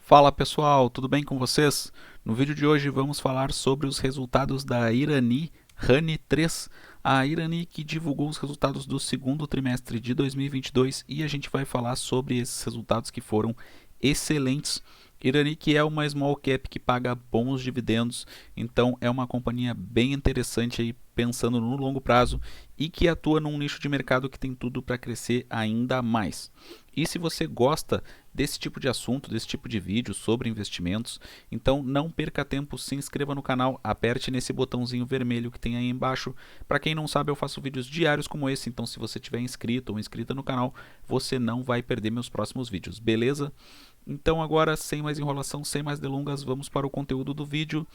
Fala pessoal, tudo bem com vocês? No vídeo de hoje vamos falar sobre os resultados da Irani Honey 3, a Irani que divulgou os resultados do segundo trimestre de 2022 e a gente vai falar sobre esses resultados que foram excelentes. Irani que é uma small cap que paga bons dividendos, então é uma companhia bem interessante aí pensando no longo prazo e que atua num nicho de mercado que tem tudo para crescer ainda mais. E se você gosta desse tipo de assunto, desse tipo de vídeo sobre investimentos, então não perca tempo, se inscreva no canal, aperte nesse botãozinho vermelho que tem aí embaixo. Para quem não sabe, eu faço vídeos diários como esse, então se você tiver inscrito ou inscrita no canal, você não vai perder meus próximos vídeos, beleza? Então agora, sem mais enrolação, sem mais delongas, vamos para o conteúdo do vídeo.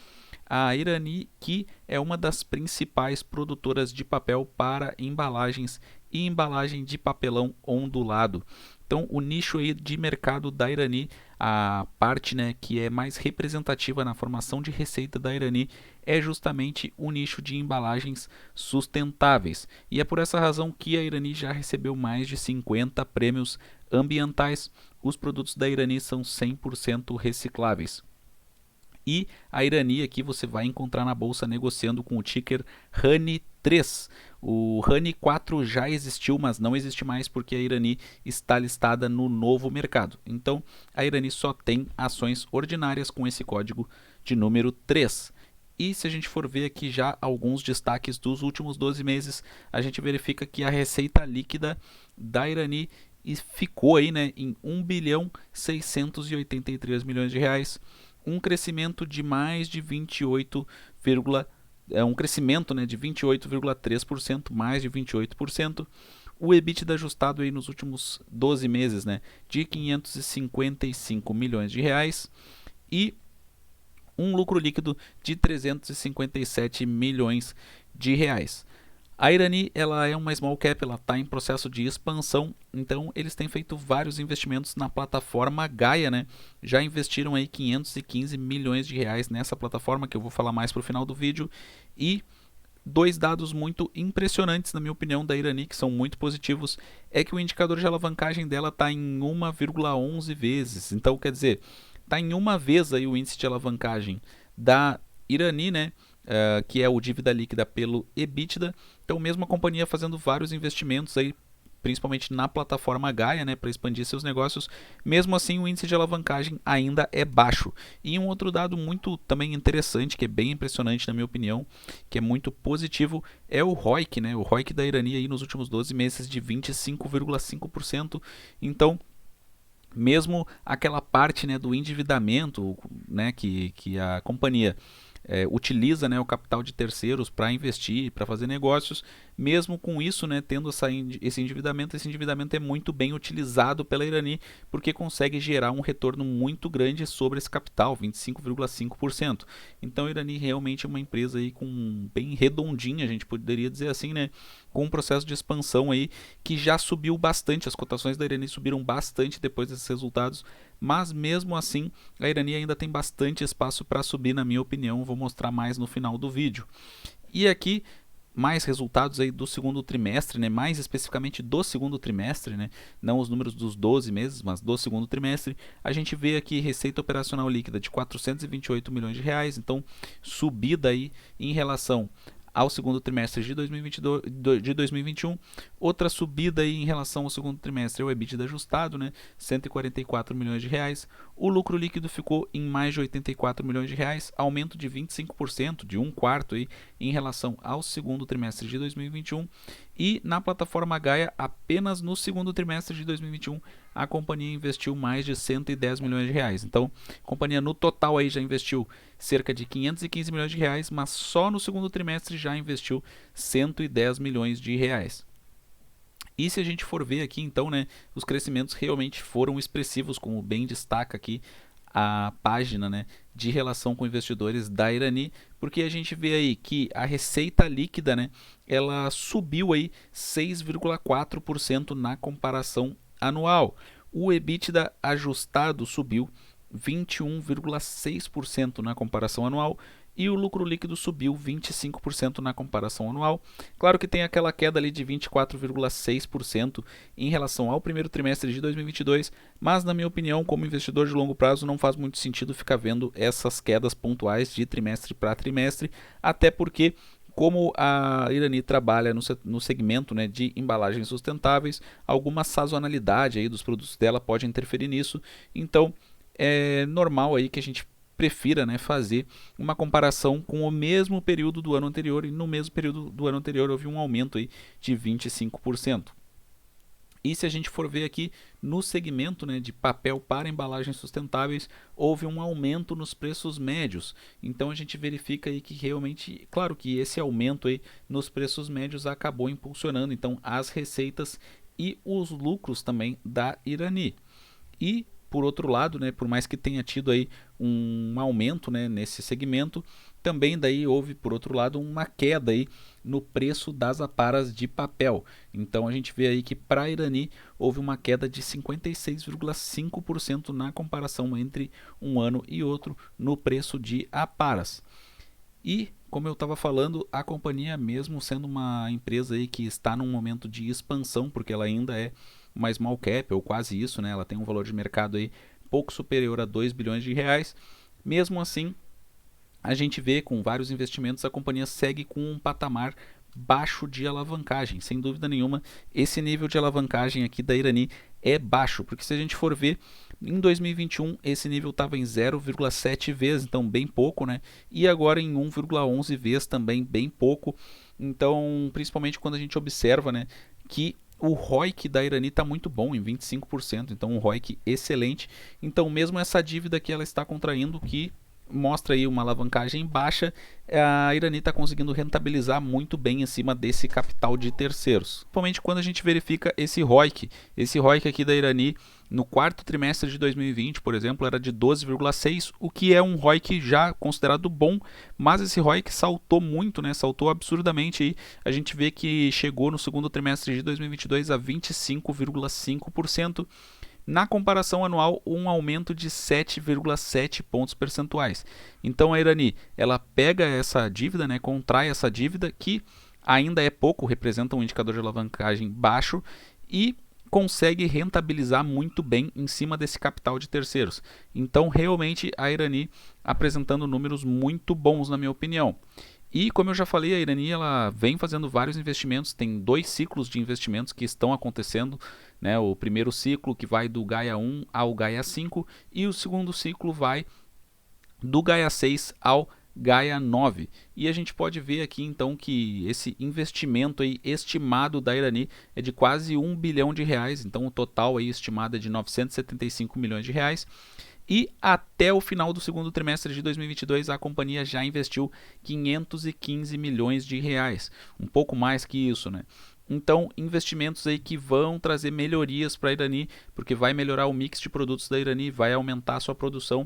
A Irani, que é uma das principais produtoras de papel para embalagens e embalagem de papelão ondulado. Então, o nicho aí de mercado da Irani, a parte, né, que é mais representativa na formação de receita da Irani, é justamente o nicho de embalagens sustentáveis. E é por essa razão que a Irani já recebeu mais de 50 prêmios ambientais. Os produtos da Irani são 100% recicláveis. E a Irani aqui você vai encontrar na bolsa negociando com o ticker RANI3. O RANI4 já existiu, mas não existe mais porque a Irani está listada no novo mercado. Então a Irani só tem ações ordinárias com esse código de número 3. E se a gente for ver aqui já alguns destaques dos últimos 12 meses, a gente verifica que a receita líquida da Irani ficou aí, né, em 1 bilhão 683 milhões de reais, um crescimento de mais de 28, um crescimento, né, de 28,3%, mais de 28%. O EBITDA ajustado aí nos últimos 12 meses, né, de 555 milhões de reais e um lucro líquido de 357 milhões de reais. A Irani ela é uma small cap, ela está em processo de expansão, então eles têm feito vários investimentos na plataforma Gaia, né? Já investiram aí 515 milhões de reais nessa plataforma, que eu vou falar mais para o final do vídeo, e dois dados muito impressionantes, na minha opinião, da Irani, que são muito positivos, é que o indicador de alavancagem dela está em 1,11 vezes, então quer dizer, está em uma vez aí o índice de alavancagem da Irani, né? Que é o dívida líquida pelo EBITDA. Então, mesmo a companhia fazendo vários investimentos aí, principalmente na plataforma Gaia, né, para expandir seus negócios, mesmo assim o índice de alavancagem ainda é baixo. E um outro dado muito também interessante, que é bem impressionante na minha opinião, que é muito positivo, é o ROIC, né, o ROIC da Irani aí nos últimos 12 meses de 25,5%. Então, mesmo aquela parte, né, do endividamento, né, que a companhia utiliza, né, o capital de terceiros para investir, para fazer negócios, mesmo com isso, né, tendo esse endividamento é muito bem utilizado pela Irani, porque consegue gerar um retorno muito grande sobre esse capital, 25,5%. Então a Irani realmente é uma empresa aí com bem redondinha, a gente poderia dizer assim, né, com um processo de expansão aí que já subiu bastante, as cotações da Irani subiram bastante depois desses resultados, mas mesmo assim a Irani ainda tem bastante espaço para subir, na minha opinião, vou mostrar mais no final do vídeo. E aqui mais resultados aí do segundo trimestre, né, mais especificamente do segundo trimestre, né, não os números dos 12 meses, mas do segundo trimestre, a gente vê aqui receita operacional líquida de 428 milhões de reais, então subida aí em relação ao segundo trimestre de 2021, outra subida aí em relação ao segundo trimestre é o EBITDA ajustado, né, 144 milhões de reais, o lucro líquido ficou em mais de 84 milhões de reais, aumento de 25%, de um quarto aí, em relação ao segundo trimestre de 2021, e na plataforma Gaia, apenas no segundo trimestre de 2021, a companhia investiu mais de 110 milhões de reais. Então, a companhia no total aí já investiu cerca de 515 milhões de reais, mas só no segundo trimestre já investiu 110 milhões de reais. E se a gente for ver aqui, então, né, os crescimentos realmente foram expressivos, como bem destaca aqui a página, né, de relação com investidores da Irani, porque a gente vê aí que a receita líquida, né, ela subiu aí 6,4% na comparação anual. O EBITDA ajustado subiu 21,6% na comparação anual e o lucro líquido subiu 25% na comparação anual. Claro que tem aquela queda ali de 24,6% em relação ao primeiro trimestre de 2022, mas na minha opinião, como investidor de longo prazo, não faz muito sentido ficar vendo essas quedas pontuais de trimestre para trimestre, até porque como a Irani trabalha no segmento, né, de embalagens sustentáveis, alguma sazonalidade aí dos produtos dela pode interferir nisso. Então é normal aí que a gente prefira, né, fazer uma comparação com o mesmo período do ano anterior, e no mesmo período do ano anterior houve um aumento aí de 25%. E se a gente for ver aqui no segmento, né, de papel para embalagens sustentáveis, houve um aumento nos preços médios. Então a gente verifica aí que realmente, claro que esse aumento aí nos preços médios acabou impulsionando então as receitas e os lucros também da Irani. E por outro lado, né, por mais que tenha tido aí um aumento, né, nesse segmento, também daí houve por outro lado uma queda aí no preço das aparas de papel. Então a gente vê aí que para a Irani houve uma queda de 56,5% na comparação entre um ano e outro no preço de aparas. E como eu estava falando, a companhia, mesmo sendo uma empresa aí que está num momento de expansão, porque ela ainda é uma small cap, ou quase isso, né? Ela tem um valor de mercado aí pouco superior a 2 bilhões de reais. Mesmo assim, a gente vê com vários investimentos, a companhia segue com um patamar baixo de alavancagem. Sem dúvida nenhuma, esse nível de alavancagem aqui da Irani é baixo, porque se a gente for ver, em 2021 esse nível estava em 0,7 vezes, então bem pouco, né? E agora em 1,11 vezes, também bem pouco. Então, principalmente quando a gente observa, né, que o ROIC da Irani está muito bom, em 25%, então um ROIC excelente. Então mesmo essa dívida que ela está contraindo, que mostra aí uma alavancagem baixa, a Irani está conseguindo rentabilizar muito bem em cima desse capital de terceiros. Principalmente quando a gente verifica esse ROIC. Esse ROIC aqui da Irani no quarto trimestre de 2020, por exemplo, era de 12,6, o que é um ROIC já considerado bom, mas esse ROIC saltou muito, né? Saltou absurdamente aí. A gente vê que chegou no segundo trimestre de 2022 a 25,5%. Na comparação anual, um aumento de 7,7 pontos percentuais. Então a Irani, ela pega essa dívida, né, contrai essa dívida, que ainda é pouco, representa um indicador de alavancagem baixo, e consegue rentabilizar muito bem em cima desse capital de terceiros. Então realmente a Irani apresentando números muito bons, na minha opinião. E como eu já falei, a Irani ela vem fazendo vários investimentos, tem 2 ciclos de investimentos que estão acontecendo, né? O primeiro ciclo que vai do Gaia 1 ao Gaia 5 e o segundo ciclo vai do Gaia 6 ao Gaia 9. E a gente pode ver aqui então que esse investimento aí estimado da Irani é de quase 1 bilhão de reais, então o total aí estimado é de 975 milhões de reais. E até o final do segundo trimestre de 2022 a companhia já investiu 515 milhões de reais, um pouco mais que isso, né? Então, investimentos aí que vão trazer melhorias para a Irani, porque vai melhorar o mix de produtos da Irani, vai aumentar a sua produção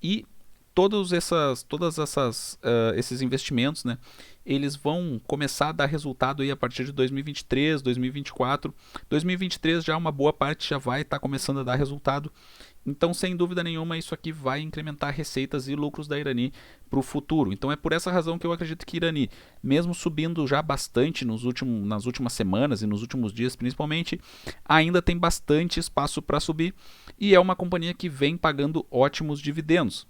e esses investimentos, né, eles vão começar a dar resultado aí a partir de 2023, 2024. 2023 já uma boa parte já vai estar começando a dar resultado. Então, sem dúvida nenhuma, isso aqui vai incrementar receitas e lucros da Irani para o futuro. Então, é por essa razão que eu acredito que Irani, mesmo subindo já bastante nas últimas semanas e nos últimos dias principalmente, ainda tem bastante espaço para subir e é uma companhia que vem pagando ótimos dividendos.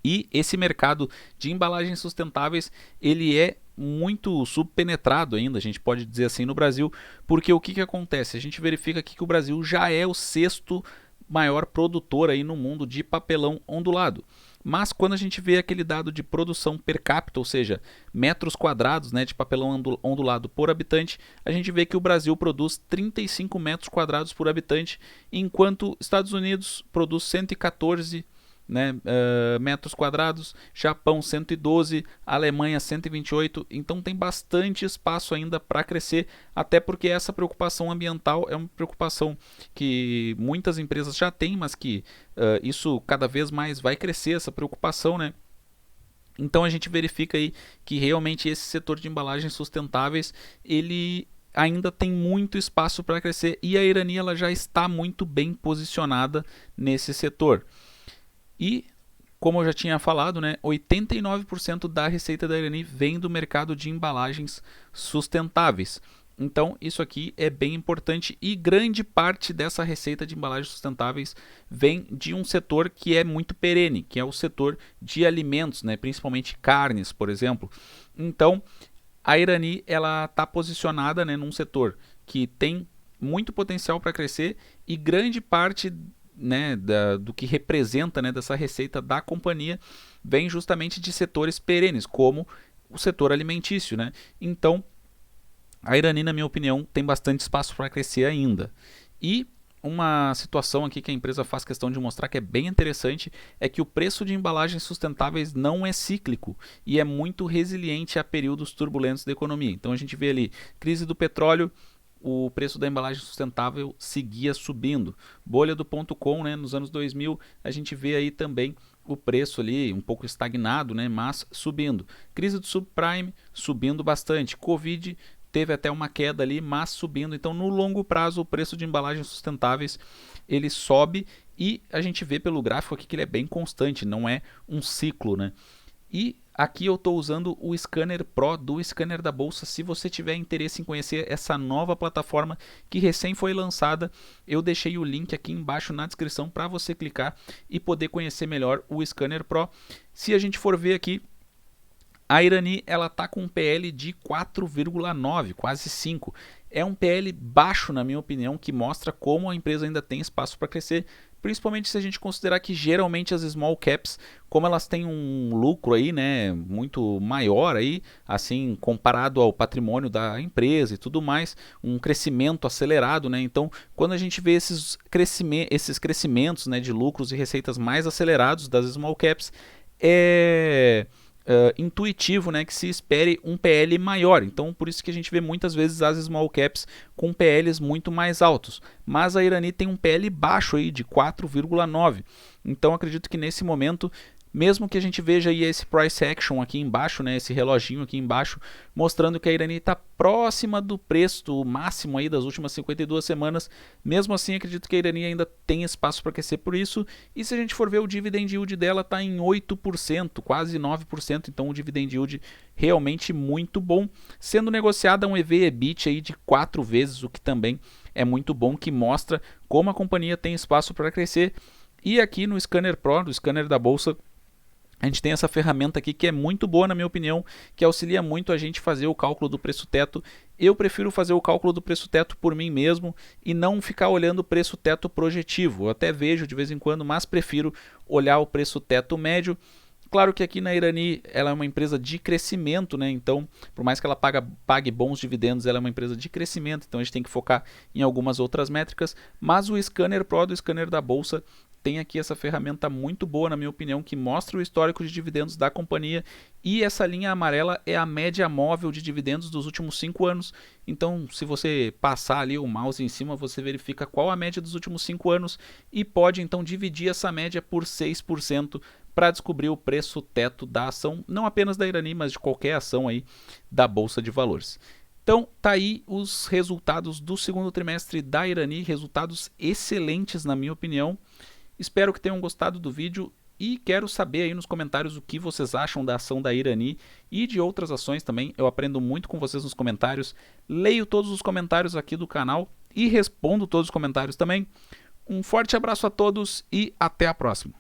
E esse mercado de embalagens sustentáveis, ele é muito subpenetrado ainda, a gente pode dizer assim, no Brasil, porque o que acontece? A gente verifica aqui que o Brasil já é o 6º maior produtor aí no mundo de papelão ondulado. Mas quando a gente vê aquele dado de produção per capita, ou seja, metros quadrados, né, de papelão ondulado por habitante, a gente vê que o Brasil produz 35 metros quadrados por habitante, enquanto Estados Unidos produz 114 metros quadrados, Japão 112, Alemanha 128, então tem bastante espaço ainda para crescer, até porque essa preocupação ambiental é uma preocupação que muitas empresas já têm, mas que isso cada vez mais vai crescer, essa preocupação, né? Então a gente verifica aí que realmente esse setor de embalagens sustentáveis, ele ainda tem muito espaço para crescer e a Irani ela já está muito bem posicionada nesse setor. E, como eu já tinha falado, né, 89% da receita da Irani vem do mercado de embalagens sustentáveis. Então, isso aqui é bem importante e grande parte dessa receita de embalagens sustentáveis vem de um setor que é muito perene, que é o setor de alimentos, né, principalmente carnes, por exemplo. Então, a Irani ela está posicionada, né, num setor que tem muito potencial para crescer e grande parte, né, do que representa, né, dessa receita da companhia vem justamente de setores perenes, como o setor alimentício, né? Então, a Irani, na minha opinião, tem bastante espaço para crescer ainda. E uma situação aqui que a empresa faz questão de mostrar que é bem interessante é que o preço de embalagens sustentáveis não é cíclico e é muito resiliente a períodos turbulentos da economia. Então a gente vê ali crise do petróleo, o preço da embalagem sustentável seguia subindo. Bolha do .com, né, nos anos 2000, a gente vê aí também o preço ali um pouco estagnado, né, mas subindo. Crise do subprime, subindo bastante. Covid teve até uma queda ali, mas subindo. Então, no longo prazo, o preço de embalagens sustentáveis ele sobe e a gente vê pelo gráfico aqui que ele é bem constante, não é um ciclo, né? E aqui eu estou usando o Scanner Pro do Scanner da Bolsa. Se você tiver interesse em conhecer essa nova plataforma que recém foi lançada, eu deixei o link aqui embaixo na descrição para você clicar e poder conhecer melhor o Scanner Pro. Se a gente for ver aqui, a Irani ela está com um PL de 4,9, quase 5. É um PL baixo, na minha opinião, que mostra como a empresa ainda tem espaço para crescer, principalmente se a gente considerar que geralmente as small caps, como elas têm um lucro aí, né, muito maior aí, assim, comparado ao patrimônio da empresa e tudo mais, um crescimento acelerado, né? Então, quando a gente vê esses crescimentos, né, de lucros e receitas mais acelerados das small caps, é intuitivo, né, que se espere um PL maior. Então, por isso que a gente vê muitas vezes as small caps com PLs muito mais altos. Mas a Irani tem um PL baixo aí de 4,9. Então, acredito que nesse momento, mesmo que a gente veja aí esse price action aqui embaixo, né, esse reloginho aqui embaixo, mostrando que a Irani está próxima do preço máximo aí das últimas 52 semanas, mesmo assim acredito que a Irani ainda tem espaço para crescer por isso. E se a gente for ver o dividend yield dela está em 8%, quase 9%, então o dividend yield realmente muito bom, sendo negociada um EV/EBIT aí de 4 vezes, o que também é muito bom, que mostra como a companhia tem espaço para crescer. E aqui no Scanner Pro, do Scanner da Bolsa, a gente tem essa ferramenta aqui que é muito boa, na minha opinião, que auxilia muito a gente fazer o cálculo do preço-teto. Eu prefiro fazer o cálculo do preço-teto por mim mesmo e não ficar olhando o preço-teto projetivo. Eu até vejo de vez em quando, mas prefiro olhar o preço-teto médio. Claro que aqui na Irani ela é uma empresa de crescimento, né? Então, por mais que ela pague bons dividendos, ela é uma empresa de crescimento, então a gente tem que focar em algumas outras métricas. Mas o Scanner Pro do Scanner da Bolsa tem aqui essa ferramenta muito boa, na minha opinião, que mostra o histórico de dividendos da companhia, e essa linha amarela é a média móvel de dividendos dos últimos 5 anos. Então, se você passar ali o mouse em cima, você verifica qual a média dos últimos 5 anos e pode então dividir essa média por 6% para descobrir o preço teto da ação, não apenas da Irani, mas de qualquer ação aí da Bolsa de Valores. Então, tá aí os resultados do segundo trimestre da Irani, resultados excelentes na minha opinião. Espero que tenham gostado do vídeo e quero saber aí nos comentários o que vocês acham da ação da Irani e de outras ações também. Eu aprendo muito com vocês nos comentários, leio todos os comentários aqui do canal e respondo todos os comentários também. Um forte abraço a todos e até a próxima.